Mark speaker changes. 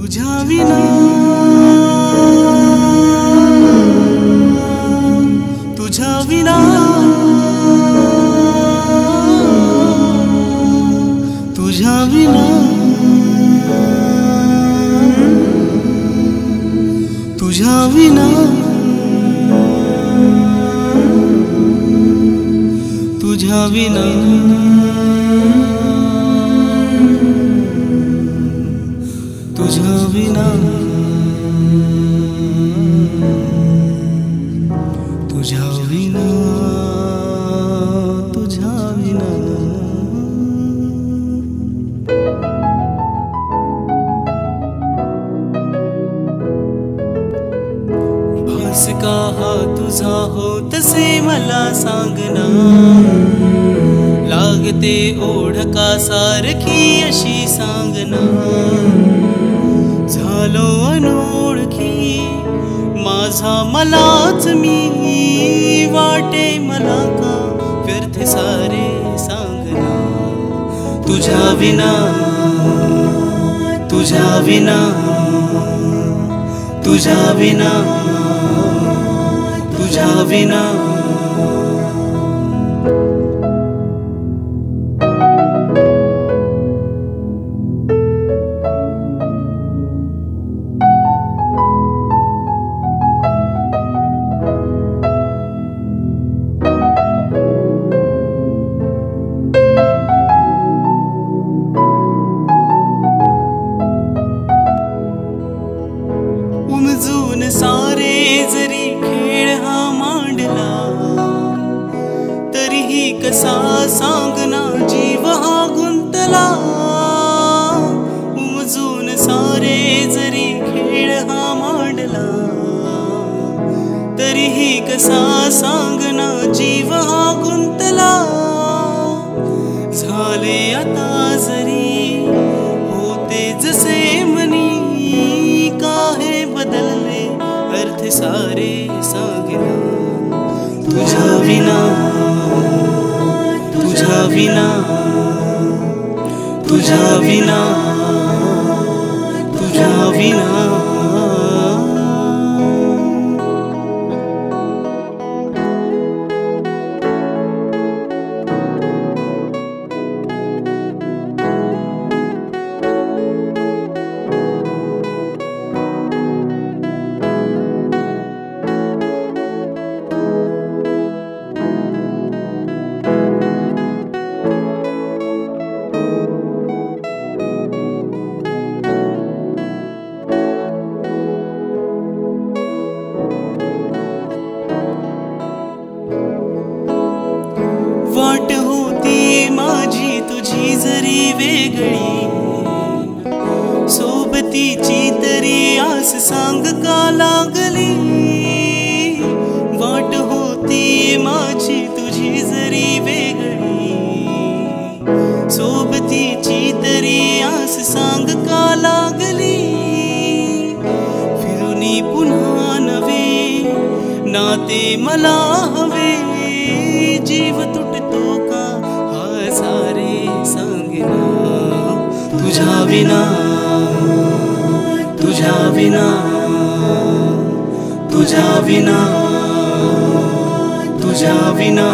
Speaker 1: तुझ्या विना तुझ्या विना तुझ्या विना तुझ्या विना तुझ्या विना तुझ्या विना तुझ्या विना तुझ्या विना भास का हा तुझा हो तसे मला सांगना लागते ओढ का सारखी अशी सांगना झालो अनोळखी माझा मलाच मी वाटे मला का व्यर्थ सारे सांगना तुझ्या विना तुझ्या विना तुझ्या विना तुझ्या विना उमजून सारे जरी खेळ हा मांडला तरीही कसा सांगना जीव हा गुंतला उमजून सारे जरी खेळ हा मांडला तरीही कसा सांगना जीव हा गुंतला झाले आता जरी होते जसे मनी काहे बदलले अर्थ सारे सांगना तुझ्या विना तुझ्या विना तुझ्या विना तुझ्या विना वाट होती माझी तुझी जरी वेगळी सोबतीची तरी आस सांग का लागली वाट होती माझी तुझी जरी वेगळी सोबतीची तरी आस सांग का लागली फिरूनी पुन्हा नवे नाते मला हवे जीव तुटतो का हा सारे सांगना तुझ्या विना तुझ्या विना तुझ्या विना तुझ्या विना